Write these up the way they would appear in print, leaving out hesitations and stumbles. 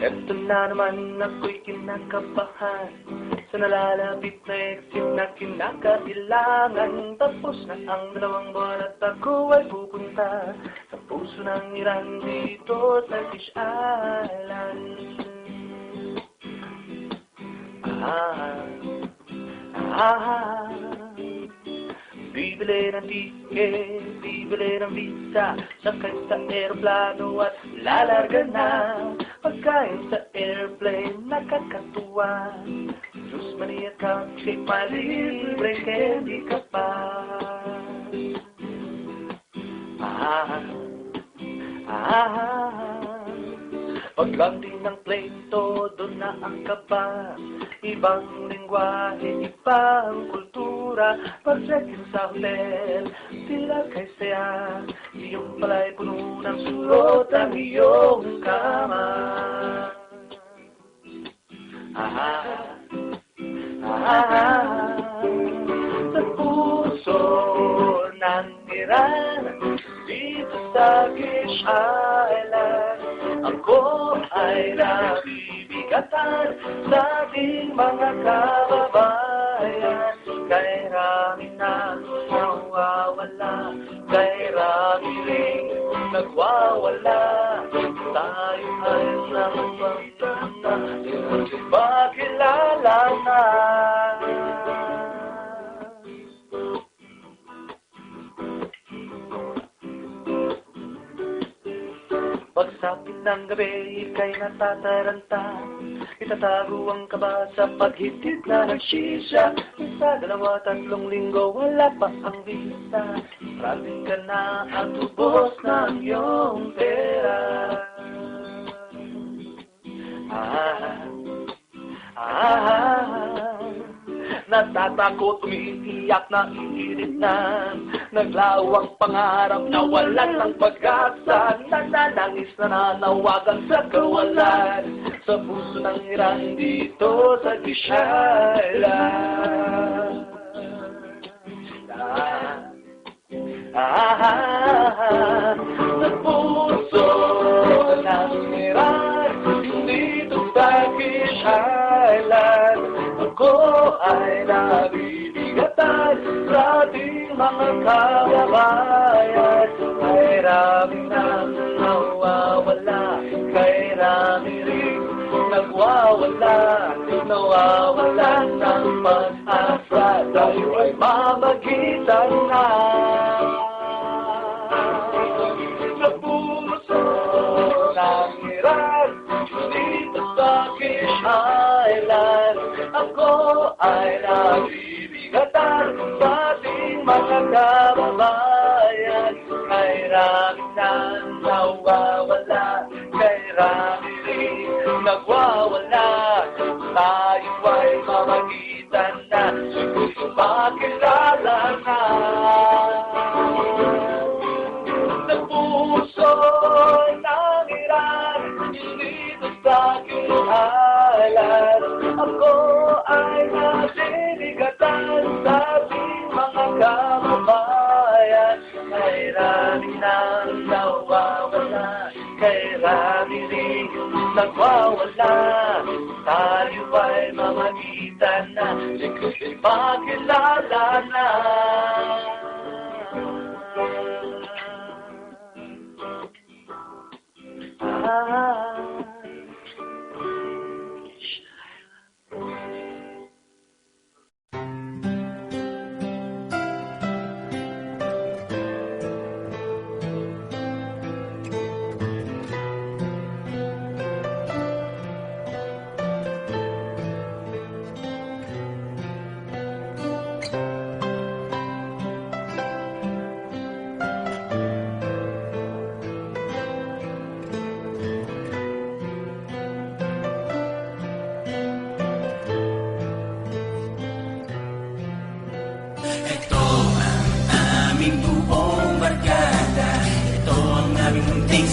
Eto na naman ako'y kinakabahan sa nalalapit na exit na kinakailangan. Tapos na ang 2 buwan at ako ay pupunta sa puso ng Iran dito sa Fish Island. Bibili ng ticket, bibili ng visa, sakay sa aeroplano at lalarga na. Pagkain sa airplane, nakakatuwa. Juice, mani at cupcake, malibre, candy ka pa. Paglanding ng plane, todo na ang kaba. Ibang lingwahe, ibang kultura. Pag-check-in sa hotel, tila kay saya. Iyong pala'y puno ng surot ang iyong kama. Sa puso ng Iran, dito sa Fish Island, ako ay nabibigatan sa ating mga kababayan. Kay rami na nawawala, kay rami ring nagwawala. Tayo ay nakapagtanda, magkilala na. Pagsapit ng gabi, ika'y natataranta. Itatago ang kaba sa paghitid na ng shisha. Isa, 2, 3 linggo, wala pa ang visa. Maraming ka na at ubos ng iyong pera. Natatakot, umiiyak na iinit na. Naglawang pangarap na walang ng pag-asa. Nananangis na nanawagan sa kawalan. Sa puso ng Iran dito sa Fish Island. Sa puso ng Iran dito sa Fish Island, ako ay nabibigatan sa ating mga kababayan. Kay rami nang nawawala, kay rami rin nagwawala, nawawala ng pag-asa. Tayo ay mamagitan na. Sa puso ng Iran, dito sa Fish Island, ako ay nabibigatan sa ating mga kababayan. Kay rami nang nawawala, kay rami rin nagwawala. Tayo ay mamagitan na, siguro makilala na. Sa puso ng Iran, dito sa Fish Island, ako ay nabibigatan sa ating mga kababayan. Kay rami nang nawawala, kay rami rin nagwawala. Tayo ay mamagitan na, siguro makilala na.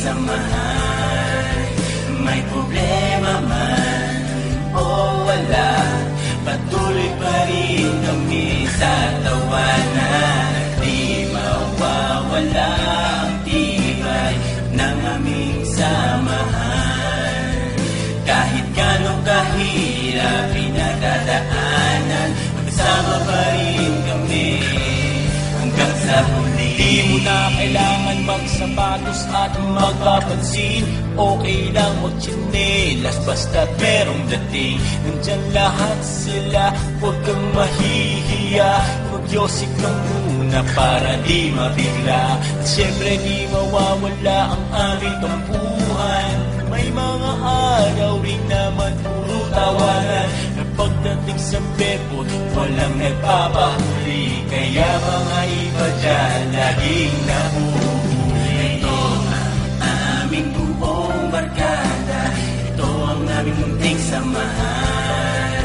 samahan. May problema man o wala, patuloy pa rin kami sa tawanan. Di mawawala ang tibay ng aming samahan. Di mo na kailangan magsapatos at magpapansin. Okay lang magtsinelas basta't merong dating. Nandyan lahat sila, huwag kang mahihiya. Magyosik ka muna para di mabigla. At syempre di mawawala ang aming tampuhan. May mga araw rin naman puro tawanan. Na pagdating sa bebot, walang nagpapahuli. Kaya mga iba dyan, laging nahuhuli. Ito ang aming buong barkada. Ito ang aming munting samahan.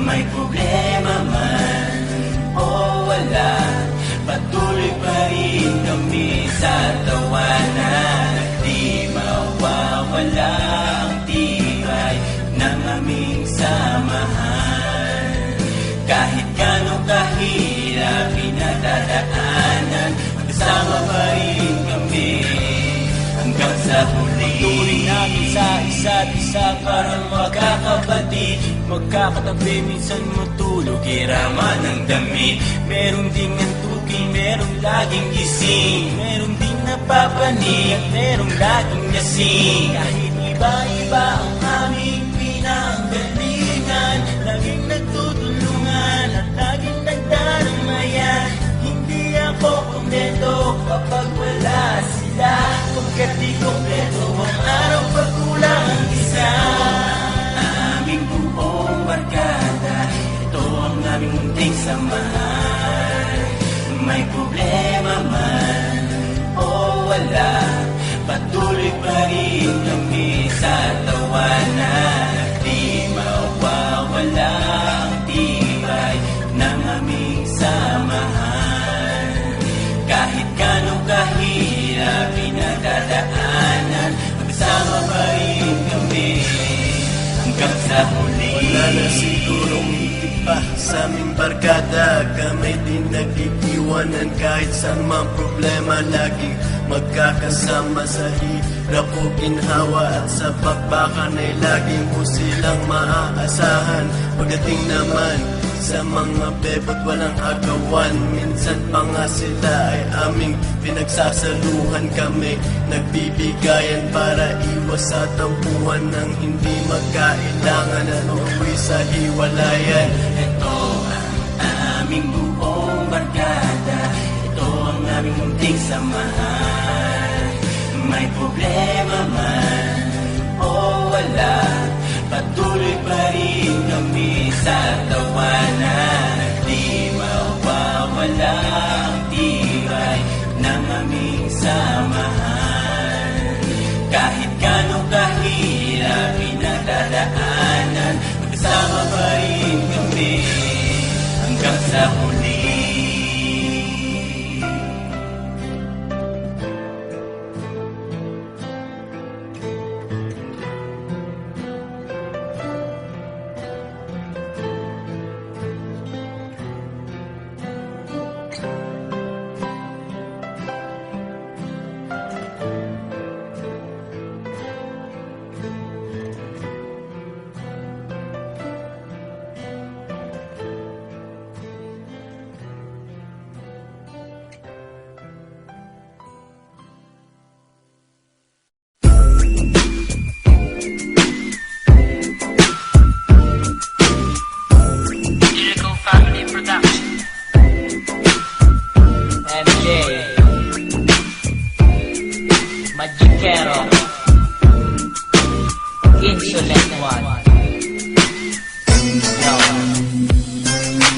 May problema man o wala, patuloy pa rin kami sa tawanan. Di mawawala ang tibay ng aming samahan. Kahit gano'ng kahirap pinagdadaanan, magkasama pa rin kami hanggang sa huli. Turing namin sa isa't isa parang magkakapatid, magkakatabi, minsan matulog, irama ng damit. Meron ding antuking, merong laging gising, meron ding napapanig, merong laging lasing. Kahit iba-iba ang aming pinanggalingan, laging nagtutulungan at laging nagdaramayan. Hindi ako kontento kapag wala sila, pagkat di kompleto ang araw pag kulang ang isa. Aming buong barkada, ito ang aming munting samahan. May problema man o wala, patuloy pa rin kami sa tawanan. Di mawawala ang tibay ng aming samahan. Kahit gano'ng kahirap pinagdadaanan, magsama pa rin kami hanggang sa huli. Wala na sigurong higit pa sa aming barkada. Kami din nag-iiwanan kahit saan mang problema. Laging magkakasama sa hirap o ginhawa, at sa bakbakan ay lagi mo silang maaasahan. Pagdating naman sa mga bebot, walang agawan. Minsan pa nga sila ay aming pinagsasaluhan. Kami nagbibigayan para iwas sa tampuhan ng hindi magkailangan at uwi sa hiwalayan. Ito ang aming buong barkada, ito ang aming munting samahan. May problema man o wala, patuloy pa rin kami sa tawanan. Di mawawala ang tibay ng aming samahan. Kahit gano'ng kahirap pinagdadaanan, magkasama pa rin kami hanggang sa huli. Magikero, insolent one.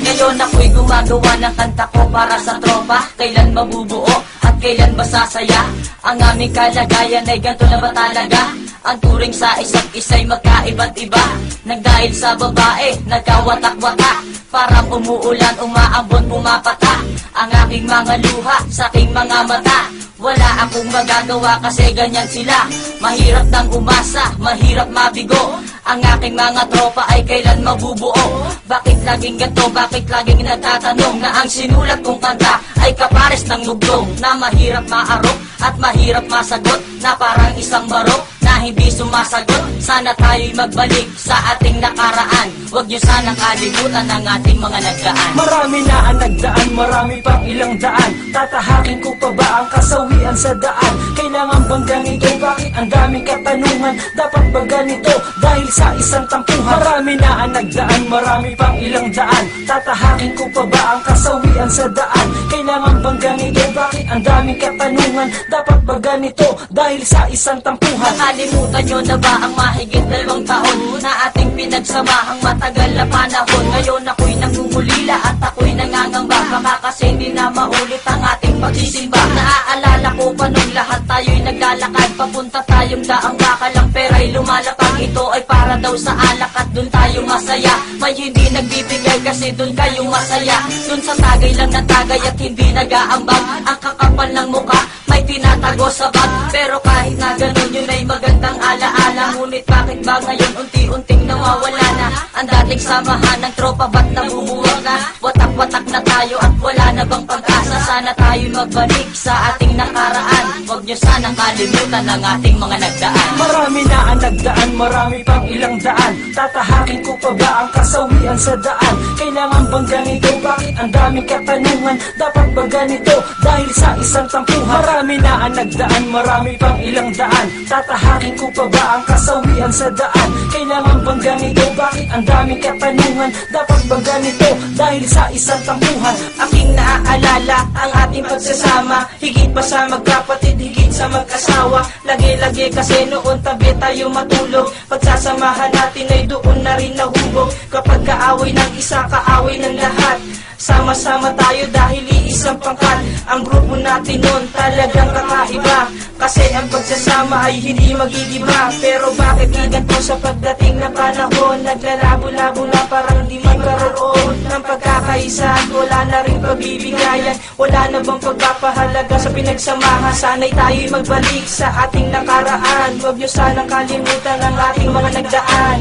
Ngayon ako'y gumagawa ng kanta ko para sa tropa. Kailan mabubuo at kailan masasaya? Ang aming kalagayan ay ganito na ba talaga? Ang turing sa isa't isa'y magkaiba't iba. Nagdahil sa babae, nagkawatak-watak. Parang umuulan, umaambon, pumapata ang aking mga luha sa aking mga mata. Wala akong magagawa kasi ganyan sila. Mahirap nang umasa, mahirap mabigo. Ang aking mga tropa ay kailan mabubuo? Bakit laging ganito, bakit laging nagtatanong na ang sinulat kong kanta ay kapares ng mugtong na mahirap maarok at mahirap masagot, na parang isang barok na na hindi sumasagot. Sana tayo'y magbalik sa ating nakaraan. Huwag nyo sana kalimutan ang ating mga nagdaan. Marami na ang nagdaan, marami pang ilang daan. Tatahakin ko pa ba ang kasawian sa daan? Kailangan bang ganito? Bakit ang daming katanungan? Dapat ba ganito? Dahil sa isang tampuhan. Marami na ang nagdaan, marami pang ilang daan. Tatahakin ko pa ba ang kasawian sa daan? Kailangan bang ganito? Bakit ang daming katanungan? Dapat ba ganito? Dahil sa isang tampuhan. Nakalimutan nyo na ba ang mahigit 2 taon na ating pinagsamahang matagal na panahon? Ngayon ako'y nangungulila at ako'y nangangamba. Baka kasi hindi na maulit ang ating pagsisimba. Naaalala ko pa nung lahat tayo'y naglalakad. Papunta tayong daang bakal ang pera'y lumalapag. Ito ay para daw sa alak at dun tayo masaya. May hindi nagbibigay kasi dun kayo masaya. Dun sa tagay lang na tagay at hindi nag-aambag. Ang kakapal ng mukha may tinatago sa bag. Pero kahit na ganun yun ay magandang alaala. Ngunit bakit ba ngayon unti-unting nawawala na ang dating samahan ng tropa? Ba't nabubuwag na? Watak-watak na tayo at wala na bang pag-asa? Sana tayo'y magbalik sa ating nakaraan. Huwag nyo sanang kalimutan ang ating mga nagdaan. Marami na ang nagdaan, marami pang ilang daan. Tatahakin ko pa ba ang kasawian sa daan? Kailangan bang ganito? Bakit ang daming katanungan? Dapat ba ganito? Dahil sa isang tampuhan. Marami na ang nagdaan, marami pang ilang daan. Tatahakin ko pa ba ang kasawian sa daan? Kailangan bang ganito? Bakit ang daming katanungan? Dapat ba ganito? Dahil sa isang tampuhan. Aking naaalala ang ating pagsasama. Higit pa sa magkapatid, higit sa mag-asawa. Lagi-lagi kasi noon tabi tayo matulog. Pagsasamahan natin ay doon na rin nahubog. Kapag kaaway ng isa, kaaway ng lahat. Sama-sama tayo dahil iisang pangkat. Ang grupo natin noon talagang kakaiba. Kasi ang pagsasama ay hindi magigiba. Pero bakit ganito sa pagdating na panahon? Naglalabo-labo na parang di magkaroon ng pagkakaisa at wala na rin pagbibigayan. Wala na bang pagpapahalaga sa pinagsamahan? Sana'y tayo'y magbalik sa ating nakaraan. Huwag nyo sanang kalimutan ang ating mga nagdaan.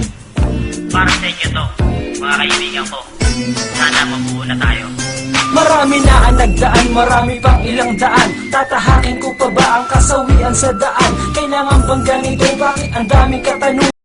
Para sa inyo to, mga kaibigan ko. Sana mabuo na tayo. Marami na ang nagdaan, marami pang ilang daan. Tatahakin ko pa ba ang kasawian sa daan? Kailangan bang ganito? Bakit ang daming katanungan?